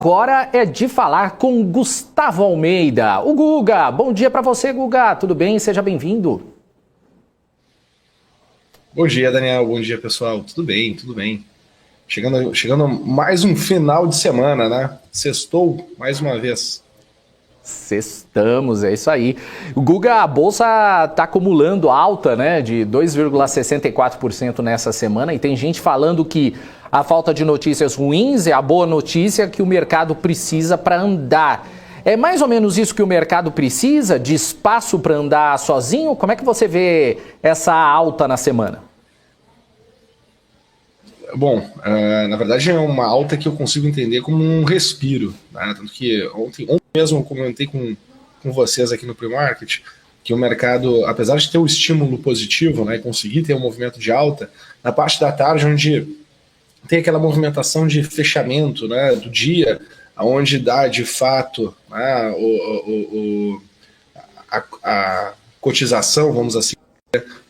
Agora é de falar com Gustavo Almeida. O Guga, bom dia para você, Guga. Tudo bem? Seja bem-vindo. Bom dia, Daniel. Bom dia, pessoal. Tudo bem, tudo bem. Chegando mais um final de semana, né? Sextou mais uma vez. Sextamos, é isso aí. O Guga, a Bolsa está acumulando alta, né, de 2,64% nessa semana, e tem gente falando que a falta de notícias ruins é a boa notícia que o mercado precisa para andar. É mais ou menos isso que o mercado precisa, de espaço para andar sozinho? Como é que você vê essa alta na semana? Bom, na verdade é uma alta que eu consigo entender como um respiro, né? Tanto que ontem mesmo eu comentei com vocês aqui no pre-market que o mercado, apesar de ter o estímulo positivo, né, e conseguir ter um movimento de alta, na parte da tarde, onde tem aquela movimentação de fechamento, né, do dia, onde dá de fato, né, a cotização, vamos assim,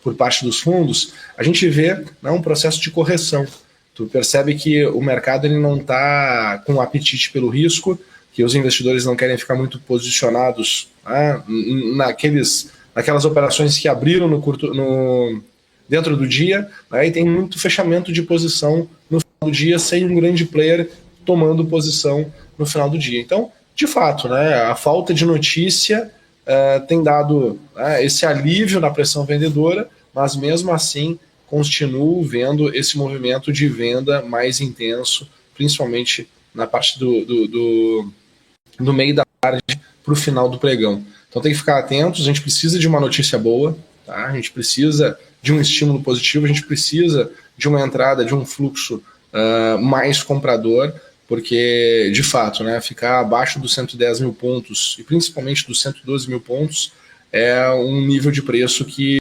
por parte dos fundos, a gente vê, né, um processo de correção. Tu percebe que o mercado ele não está com apetite pelo risco, que os investidores não querem ficar muito posicionados, né, naquelas operações que abriram dentro do dia, né, e tem muito fechamento de posição no final do dia, sem um grande player tomando posição no final do dia. Então, de fato, né, a falta de notícia tem dado esse alívio na pressão vendedora, mas mesmo assim continuo vendo esse movimento de venda mais intenso, principalmente na parte do meio da tarde para o final do pregão. Então tem que ficar atentos, a gente precisa de uma notícia boa, tá? A gente precisa de um estímulo positivo, a gente precisa de uma entrada, de um fluxo mais comprador, porque, de fato, né, ficar abaixo dos 110 mil pontos, e principalmente dos 112 mil pontos, é um nível de preço que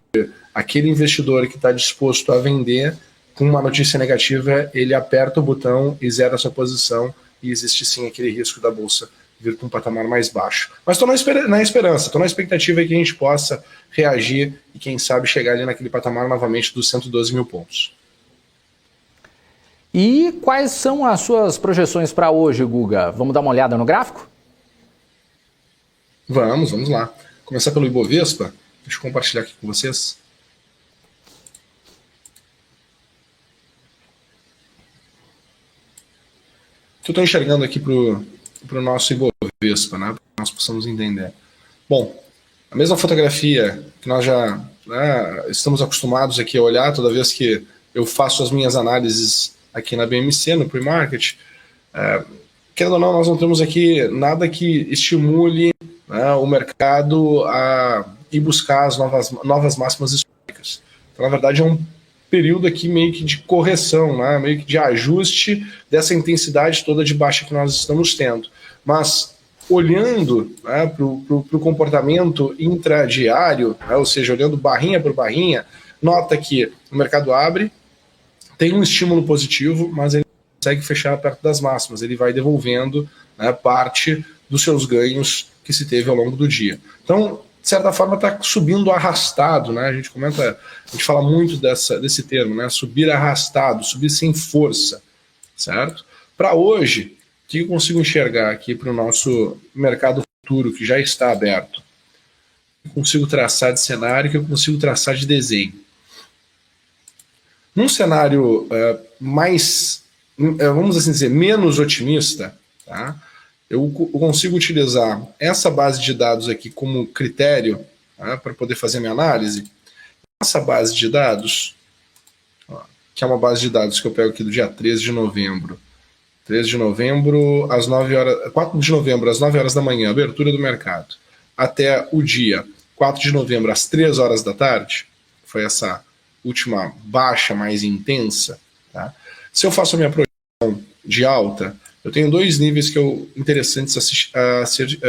aquele investidor que está disposto a vender com uma notícia negativa, ele aperta o botão e zera a sua posição, e existe sim aquele risco da Bolsa vir para um patamar mais baixo. Mas estou na esperança, estou na expectativa que a gente possa reagir e quem sabe chegar ali naquele patamar novamente dos 112 mil pontos. E quais são as suas projeções para hoje, Guga? Vamos dar uma olhada no gráfico? Vamos lá. Começar pelo Ibovespa. Deixa eu compartilhar aqui com vocês. O que eu estou enxergando aqui para o nosso Ibovespa, né, para que nós possamos entender. Bom, a mesma fotografia que nós já estamos acostumados aqui a olhar toda vez que eu faço as minhas análises aqui na BMC, no pre-market, querendo ou não, nós não temos aqui nada que estimule, né, o mercado a ir buscar as novas máximas históricas. Então, na verdade, é um período aqui meio que de correção, né, meio que de ajuste dessa intensidade toda de baixa que nós estamos tendo. Mas, olhando, né, para o comportamento intradiário, né, ou seja, olhando barrinha por barrinha, nota que o mercado abre, tem um estímulo positivo, mas ele não consegue fechar perto das máximas, ele vai devolvendo, né, parte dos seus ganhos que se teve ao longo do dia. Então, de certa forma, está subindo arrastado, né? A gente fala muito desse termo, né? Subir arrastado, subir sem força, certo? Para hoje, o que eu consigo enxergar aqui para o nosso mercado futuro, que já está aberto? Eu consigo traçar de cenário, que eu consigo traçar de desenho. Num cenário mais, vamos assim dizer, menos otimista, tá? Eu consigo utilizar essa base de dados aqui como critério, tá, para poder fazer minha análise. Essa base de dados, ó, que é uma base de dados que eu pego aqui do dia 13 de novembro. 13 de novembro, às 9 horas, 4 de novembro, às 9 horas da manhã, abertura do mercado, até o dia 4 de novembro, às 3 horas da tarde, foi essa última baixa mais intensa, tá? Se eu faço a minha projeção de alta, eu tenho dois níveis interessantes a ser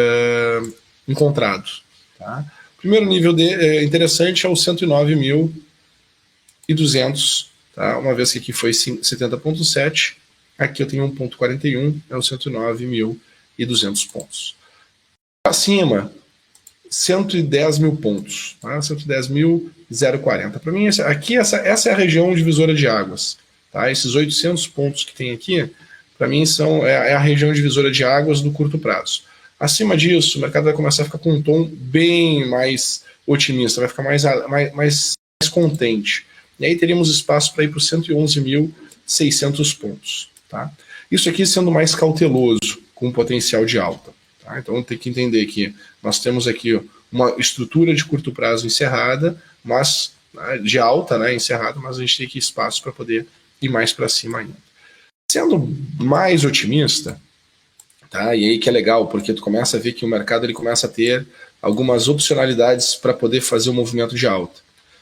encontrados, tá? O primeiro nível interessante é o 109.200, tá? Uma vez que aqui foi 70,7, aqui eu tenho 1,41, é o 109.200 pontos. Acima, 110 mil pontos, tá? 110.040. Para mim, essa é a região divisora de águas, tá? Esses 800 pontos que tem aqui, para mim, é a região divisora de águas do curto prazo. Acima disso, o mercado vai começar a ficar com um tom bem mais otimista, vai ficar mais contente. E aí teríamos espaço para ir para os 111.600 pontos. Tá? Isso aqui sendo mais cauteloso, com potencial de alta. Tá? Então tem que entender que nós temos aqui uma estrutura de curto prazo encerrada, mas de alta, né, encerrada, mas a gente tem aqui espaço para poder ir mais para cima ainda. Sendo mais otimista, tá? E aí que é legal, porque tu começa a ver que o mercado ele começa a ter algumas opcionalidades para poder fazer um movimento de alta.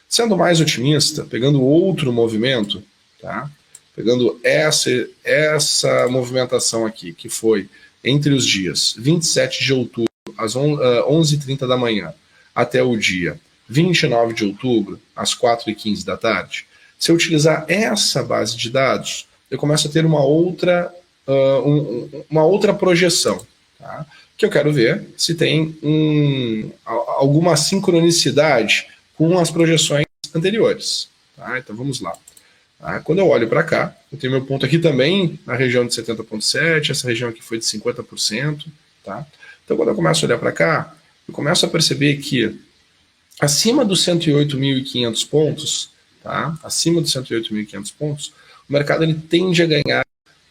Sendo mais otimista, pegando outro movimento, tá? Pegando essa movimentação aqui, que foi entre os dias 27 de outubro, às 11h30 da manhã, até o dia 29 de outubro, às 4h15 da tarde, se eu utilizar essa base de dados, eu começo a ter uma outra projeção, tá? Que eu quero ver se tem alguma sincronicidade com as projeções anteriores. Tá? Então vamos lá. Tá? Quando eu olho para cá, eu tenho meu ponto aqui também, na região de 70,7%, essa região aqui foi de 50%. Tá? Então quando eu começo a olhar para cá, eu começo a perceber que acima dos 108.500 pontos, tá? Acima dos 108.500 pontos, o mercado ele tende a ganhar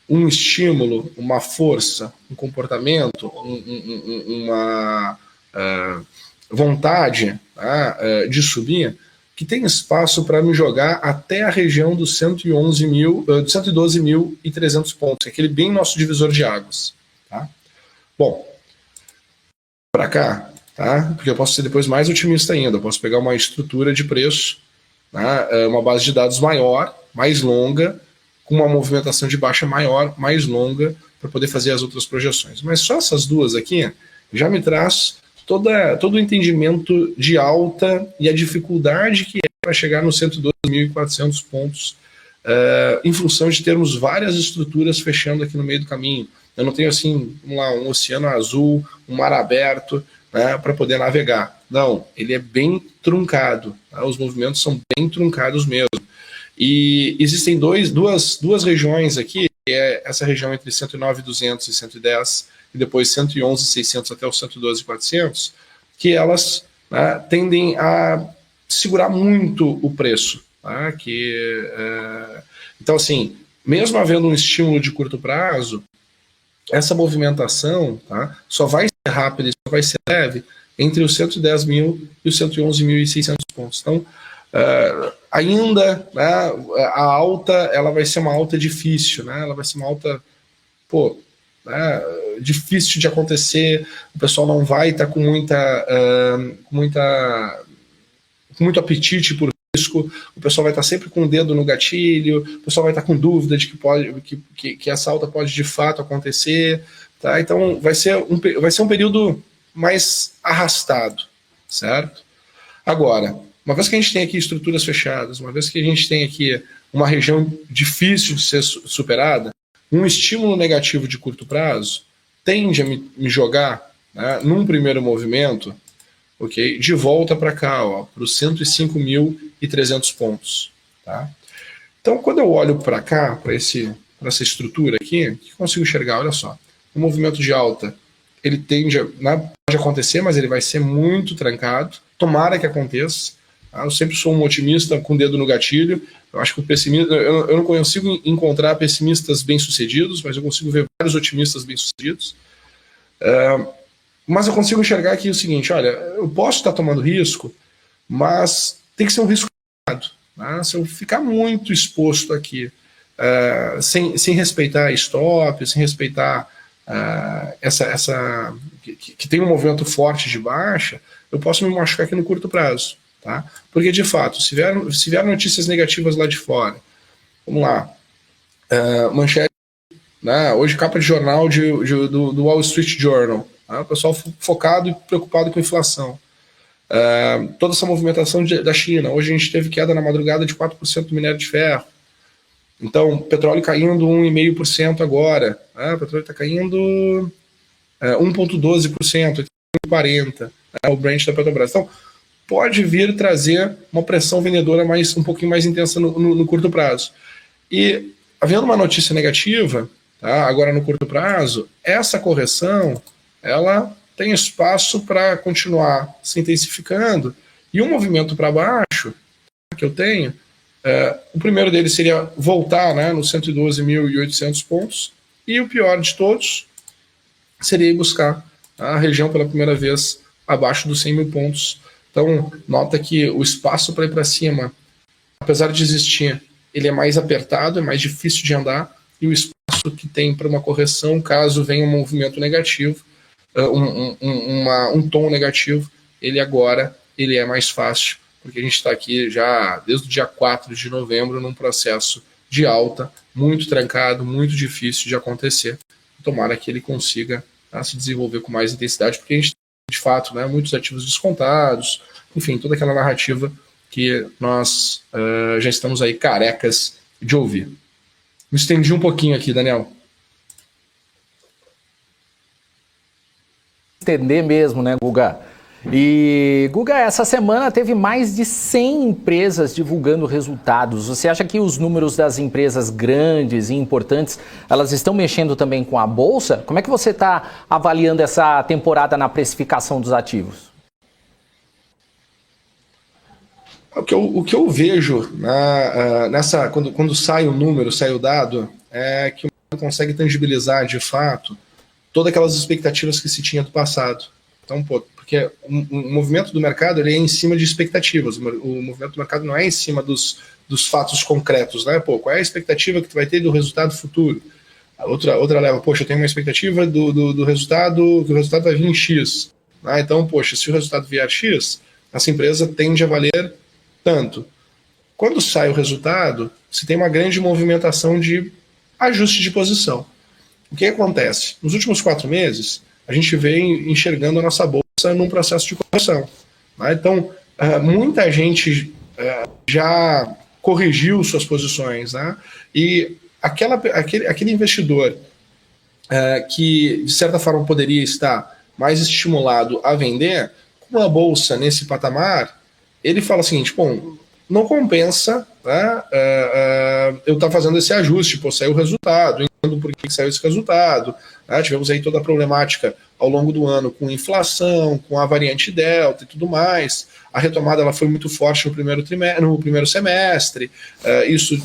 um estímulo, uma força, um comportamento, uma vontade, tá? De subir, que tem espaço para me jogar até a região dos 112.300 pontos, aquele bem nosso divisor de águas. Tá? Bom, para cá, tá? Porque eu posso ser depois mais otimista ainda, eu posso pegar uma estrutura de preço, tá? Uma base de dados maior, mais longa, com uma movimentação de baixa maior, mais longa, para poder fazer as outras projeções. Mas só essas duas aqui já me traz todo o entendimento de alta e a dificuldade que é para chegar nos 112.400 pontos, em função de termos várias estruturas fechando aqui no meio do caminho. Eu não tenho assim, vamos lá, um oceano azul, um mar aberto, né, para poder navegar. Não, ele é bem truncado. Tá? Os movimentos são bem truncados mesmo. E existem duas regiões aqui, que é essa região entre 109.200 e 110, e depois 111.600 até os 112.400, que elas, né, tendem a segurar muito o preço. Tá? Então, assim, mesmo havendo um estímulo de curto prazo, essa movimentação, tá, só vai ser rápida e só vai ser leve entre os 110.000 e os 111.600 pontos. Então, ainda, né, a alta ela vai ser uma alta difícil, né, ela vai ser uma alta difícil de acontecer, o pessoal não vai estar com muito apetite por risco, o pessoal vai estar sempre com o dedo no gatilho, o pessoal vai estar com dúvida de que essa alta pode de fato acontecer, tá? Então vai ser um período mais arrastado, certo? Agora, uma vez que a gente tem aqui estruturas fechadas, uma vez que a gente tem aqui uma região difícil de ser superada, um estímulo negativo de curto prazo tende a me jogar, né, num primeiro movimento, okay, de volta para cá, para os 105.300 pontos. Tá? Então, quando eu olho para cá, para essa estrutura aqui, o que eu consigo enxergar? Olha só, o movimento de alta, ele pode acontecer, mas ele vai ser muito trancado. Tomara que aconteça. Tá? Eu sempre sou um otimista com o dedo no gatilho. Eu acho que eu não consigo encontrar pessimistas bem-sucedidos, mas eu consigo ver vários otimistas bem-sucedidos. Mas eu consigo enxergar aqui o seguinte, olha, eu posso estar tomando risco, mas tem que ser um risco errado. Né? Se eu ficar muito exposto aqui, sem respeitar stop, sem respeitar que tem um movimento forte de baixa, eu posso me machucar aqui no curto prazo. Tá? Porque, de fato, se vier notícias negativas lá de fora, vamos lá, manchete, né, hoje capa de jornal do Wall Street Journal, tá? O pessoal focado e preocupado com a inflação. Toda essa movimentação da China, hoje a gente teve queda na madrugada de 4% do minério de ferro. Então, petróleo caindo 1,5% agora, o petróleo está caindo 1,12%, 1,40%, o Brent da Petrobras. Então, pode vir trazer uma pressão vendedora um pouquinho mais intensa no curto prazo. E, havendo uma notícia negativa, Tá? Agora, no curto prazo, essa correção ela tem espaço para continuar se intensificando, e um movimento para baixo que eu tenho, o primeiro deles seria voltar, né, nos 112.800 pontos, e o pior de todos seria ir buscar a região pela primeira vez abaixo dos 100 mil pontos. Então, nota que o espaço para ir para cima, apesar de existir, ele é mais apertado, é mais difícil de andar, e o espaço que tem para uma correção, caso venha um movimento negativo, um tom negativo, ele é mais fácil, porque a gente está aqui já desde o dia 4 de novembro num processo de alta, muito trancado, muito difícil de acontecer. Tomara que ele consiga se desenvolver com mais intensidade, porque a gente tem, de fato, né, muitos ativos descontados, enfim, toda aquela narrativa que nós já estamos aí carecas de ouvir. Me estendi um pouquinho aqui, Daniel. Entender mesmo, né, Guga? E, Guga, essa semana teve mais de 100 empresas divulgando resultados. Você acha que os números das empresas grandes e importantes, elas estão mexendo também com a Bolsa? Como é que você está avaliando essa temporada na precificação dos ativos? O que eu vejo quando sai o número, sai o dado, é que o mercado consegue tangibilizar, de fato, todas aquelas expectativas que se tinha do passado. Então, porque o movimento do mercado ele é em cima de expectativas. O movimento do mercado não é em cima dos fatos concretos, né? Qual é a expectativa que tu vai ter do resultado futuro? A outra leva, poxa, eu tenho uma expectativa do resultado, que o resultado vai vir em X. Então, poxa, se o resultado vier X, essa empresa tende a valer tanto. Quando sai o resultado, se tem uma grande movimentação de ajuste de posição. O que acontece? Nos últimos 4 meses, a gente vem enxergando a nossa bolsa num processo de correção. Então, muita gente já corrigiu suas posições, né? E aquele investidor que, de certa forma, poderia estar mais estimulado a vender, com a bolsa nesse patamar, ele fala o seguinte, bom, não compensa, né, eu estar fazendo esse ajuste, saiu o resultado, entendo por que saiu esse resultado, né, tivemos aí toda a problemática ao longo do ano com inflação, com a variante Delta e tudo mais, a retomada ela foi muito forte no primeiro semestre, isso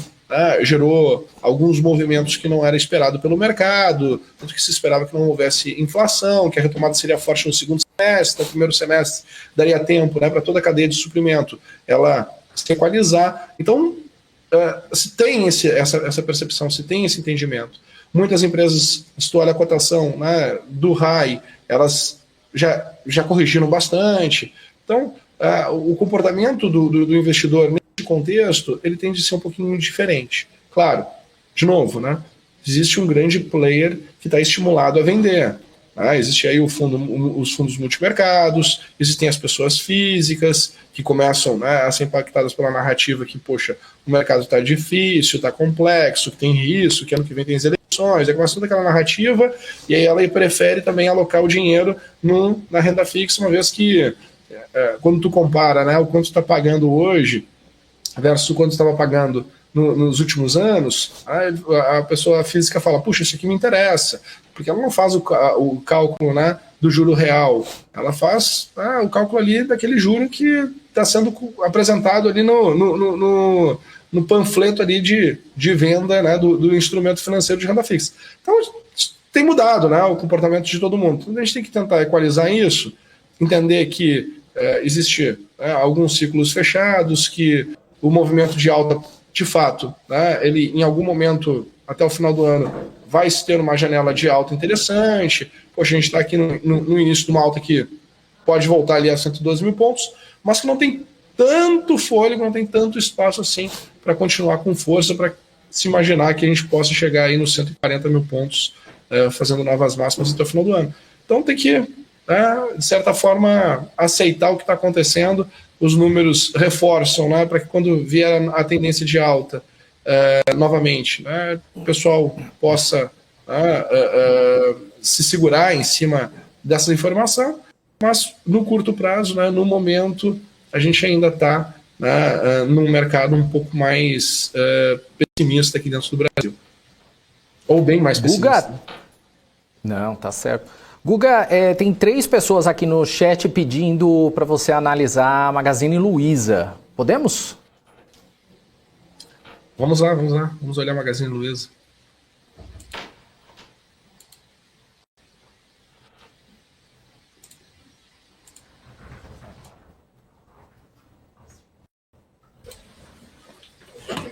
gerou alguns movimentos que não era esperado pelo mercado, tanto que se esperava que não houvesse inflação, que a retomada seria forte no segundo semestre, no primeiro semestre daria tempo, né, para toda a cadeia de suprimento ela se equalizar. Então, se tem essa percepção, se tem esse entendimento. Muitas empresas, se tu olha a cotação, né, do RAI, elas já corrigiram bastante. Então, o comportamento do investidor nesse contexto, ele tende a ser um pouquinho diferente. Claro, de novo, né, existe um grande player que está estimulado a vender. Existe aí os fundos multimercados, existem as pessoas físicas que começam, né, a ser impactadas pela narrativa que, poxa, o mercado está difícil, está complexo, que tem risco, que ano que vem tem as eleições, aí começa toda aquela narrativa, e aí ela prefere também alocar o dinheiro na renda fixa, uma vez que quando tu compara, né, o quanto tu está pagando hoje versus o quanto estava pagando nos últimos anos, a pessoa física fala, puxa, isso aqui me interessa, porque ela não faz o cálculo, né, do juro real, ela faz o cálculo ali daquele juro que está sendo apresentado ali no panfleto ali de venda, né, do instrumento financeiro de renda fixa. Então, tem mudado, né, o comportamento de todo mundo. Então, a gente tem que tentar equalizar isso, entender que existe alguns ciclos fechados, que o movimento de alta, de fato, né, ele em algum momento, até o final do ano, vai se ter uma janela de alta interessante. Poxa, a gente está aqui no início de uma alta que pode voltar ali a 112 mil pontos, mas que não tem tanto fôlego, não tem tanto espaço assim para continuar com força, para se imaginar que a gente possa chegar aí nos 140 mil pontos, fazendo novas máximas até o final do ano. Então tem que, de certa forma, aceitar o que está acontecendo. Os números reforçam, né, para que quando vier a tendência de alta, novamente, né, o pessoal possa se segurar em cima dessa informação, mas no curto prazo, né, no momento, a gente ainda está, né, num mercado um pouco mais pessimista aqui dentro do Brasil. Ou bem mais pessimista. Guga, não, tá certo. Guga, tem 3 pessoas aqui no chat pedindo para você analisar a Magazine Luiza. Podemos? Vamos lá. Vamos olhar a Magazine Luiza.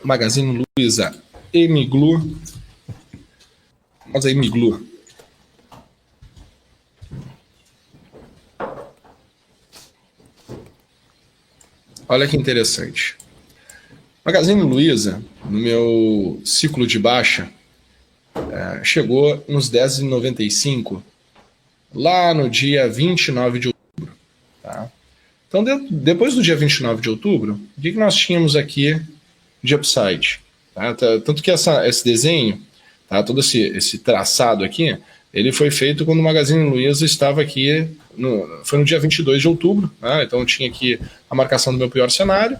Magazine Luiza, Mglu. Vamos aí, Mglu. Olha que interessante. Magazine Luiza, no meu ciclo de baixa, chegou nos 10,95 lá no dia 29 de outubro. Tá? Então, depois do dia 29 de outubro, o que nós tínhamos aqui de upside? Tá? Tanto que esse desenho, tá? Todo esse traçado aqui, ele foi feito quando o Magazine Luiza estava aqui, foi no dia 22 de outubro, tá? Então tinha aqui a marcação do meu pior cenário,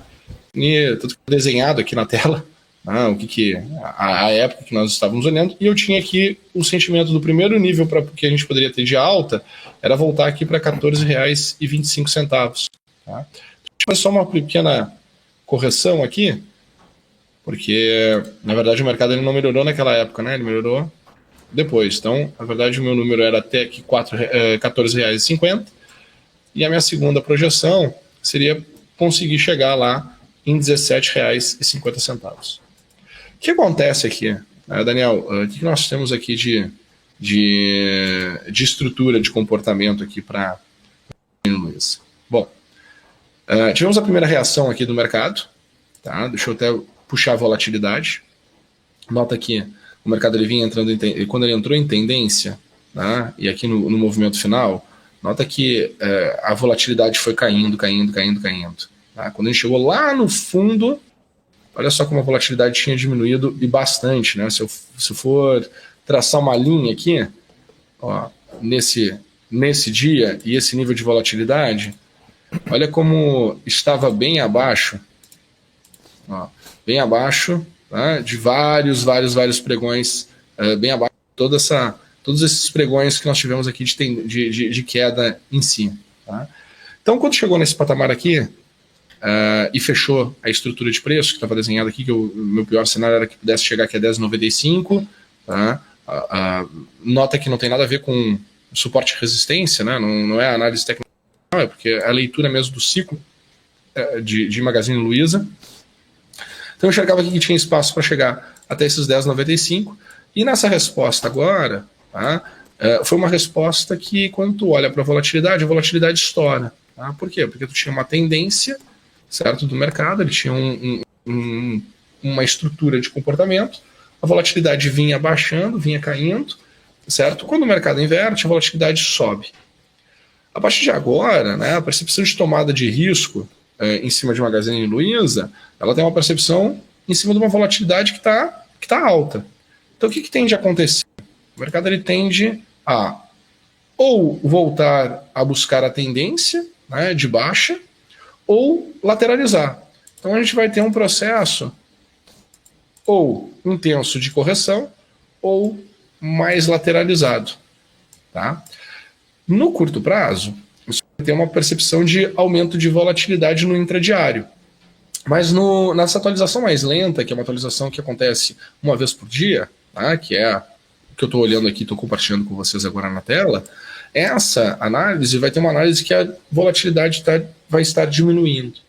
e tudo desenhado aqui na tela, a época que nós estávamos olhando, e eu tinha aqui o sentimento do primeiro nível para que a gente poderia ter de alta, era voltar aqui para R$ 14,25. Tá? Deixa eu fazer só uma pequena correção aqui, porque na verdade o mercado ele não melhorou naquela época, né? Ele melhorou depois. Então, na verdade, o meu número era até aqui R$ 14,50, e a minha segunda projeção seria conseguir chegar lá em R$ 17,50. O que acontece aqui, Daniel? O que nós temos aqui de estrutura de comportamento aqui para Luiz? Bom, tivemos a primeira reação aqui do mercado, tá? Deixa eu até puxar a volatilidade. Nota que o mercado ele vinha entrando quando ele entrou em tendência, tá? E aqui no movimento final, nota que a volatilidade foi caindo. Tá? Quando a gente chegou lá no fundo, olha só como a volatilidade tinha diminuído e bastante, né? Se eu for traçar uma linha aqui, ó, nesse dia e esse nível de volatilidade, olha como estava bem abaixo, ó, tá? De vários pregões, bem abaixo de todos esses pregões que nós tivemos aqui de queda em si. Tá? Então, quando chegou nesse patamar aqui, e fechou a estrutura de preço, que estava desenhada aqui, que o meu pior cenário era que pudesse chegar aqui a 10,95, tá? Nota que não tem nada a ver com suporte e resistência, né? Não é a análise técnica, é porque é a leitura mesmo do ciclo de Magazine Luiza. Então eu enxergava aqui que tinha espaço para chegar até esses 10,95, e nessa resposta agora, tá? Foi uma resposta que, quando tu olha para a volatilidade estoura. Tá? Por quê? Porque tu tinha uma tendência, certo, do mercado, ele tinha uma estrutura de comportamento, a volatilidade vinha baixando, vinha caindo, certo? Quando o mercado inverte, a volatilidade sobe. A partir de agora, né, a percepção de tomada de risco em cima de Magazine Luiza, ela tem uma percepção em cima de uma volatilidade que tá alta. Então o que tende a acontecer? O mercado ele tende a ou voltar a buscar a tendência, né, de baixa, ou lateralizar. Então a gente vai ter um processo ou intenso de correção ou mais lateralizado. Tá? No curto prazo, você vai ter uma percepção de aumento de volatilidade no intradiário. Mas nessa atualização mais lenta, que é uma atualização que acontece uma vez por dia, tá? Que é o que eu estou olhando aqui, estou compartilhando com vocês agora na tela, essa análise vai ter uma análise que a volatilidade vai estar diminuindo.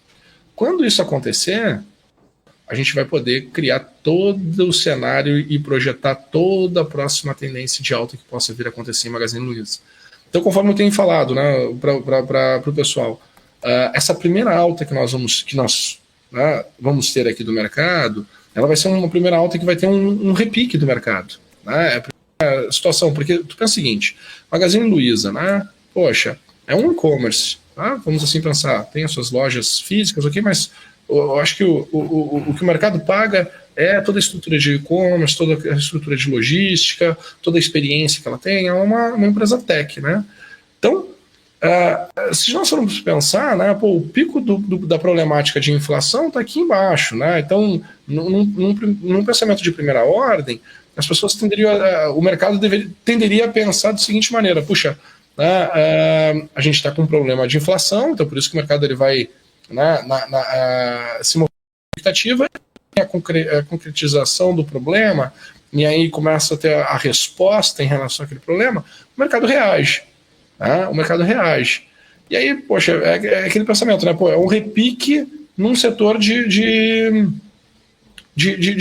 Quando isso acontecer, a gente vai poder criar todo o cenário e projetar toda a próxima tendência de alta que possa vir a acontecer em Magazine Luiza. Então, conforme eu tenho falado, né, para o pessoal, essa primeira alta que nós vamos ter aqui do mercado, ela vai ser uma primeira alta que vai ter um repique do mercado. Né? É a primeira situação, porque tu pensa o seguinte, Magazine Luiza, né, poxa, é um e-commerce, tá? Vamos assim pensar, tem as suas lojas físicas, ok, mas eu acho que o que o mercado paga é toda a estrutura de e-commerce, toda a estrutura de logística, toda a experiência que ela tem, é uma empresa tech, né? Então, se nós formos pensar, né, o pico da problemática de inflação está aqui embaixo, né? Então, num pensamento de primeira ordem, as pessoas o mercado tenderia a pensar da seguinte maneira: puxa, né, a gente está com um problema de inflação, então por isso que o mercado ele vai, né, se mover na expectativa, a concretização do problema, e aí começa a ter a resposta em relação àquele problema, o mercado reage. Né, o mercado reage. E aí, poxa, é aquele pensamento, né? Pô, é um repique num setor de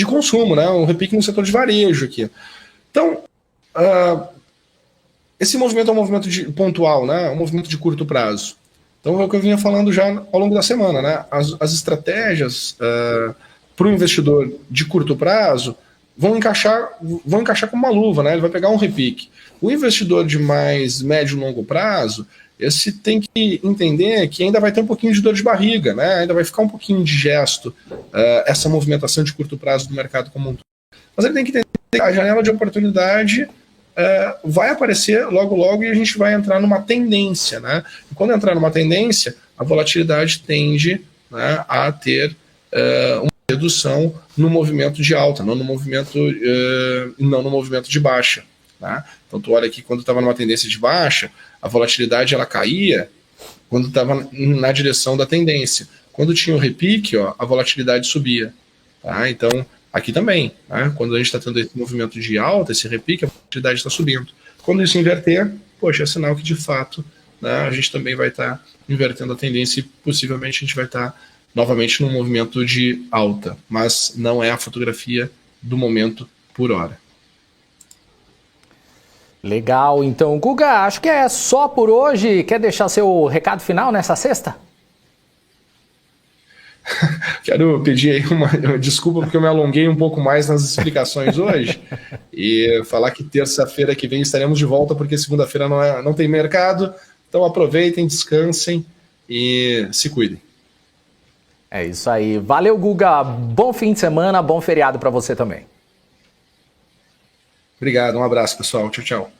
consumo, né? Um repique no setor de varejo aqui. Então, esse movimento é um movimento pontual, né? Um movimento de curto prazo. Então, é o que eu vinha falando já ao longo da semana, né? As estratégias para o investidor de curto prazo vão encaixar como uma luva, né? Ele vai pegar um repique. O investidor de mais médio e longo prazo, esse tem que entender que ainda vai ter um pouquinho de dor de barriga, né? Ainda vai ficar um pouquinho de gesto essa movimentação de curto prazo do mercado como um todo. Mas ele tem que entender que a janela de oportunidade vai aparecer logo logo e a gente vai entrar numa tendência, né? E quando entrar numa tendência, a volatilidade tende, né, a ter uma redução no movimento de alta, não no movimento de baixa. Tá? Então tu olha aqui, quando estava numa tendência de baixa, a volatilidade ela caía quando estava na direção da tendência. Quando tinha o repique, ó, a volatilidade subia. Tá? Então, aqui também, né? Quando a gente está tendo esse movimento de alta, esse repique, a volatilidade está subindo. Quando isso inverter, poxa, é sinal que de fato, né, a gente também vai estar invertendo a tendência e possivelmente a gente vai estar novamente num movimento de alta. Mas não é a fotografia do momento por hora. Legal, então, Guga, acho que é só por hoje. Quer deixar seu recado final nessa sexta? Quero pedir aí uma desculpa porque eu me alonguei um pouco mais nas explicações hoje e falar que terça-feira que vem estaremos de volta porque segunda-feira não tem mercado, então aproveitem, descansem e se cuidem. É isso aí. Valeu, Guga. Bom fim de semana, bom feriado para você também. Obrigado, um abraço, pessoal. Tchau, tchau.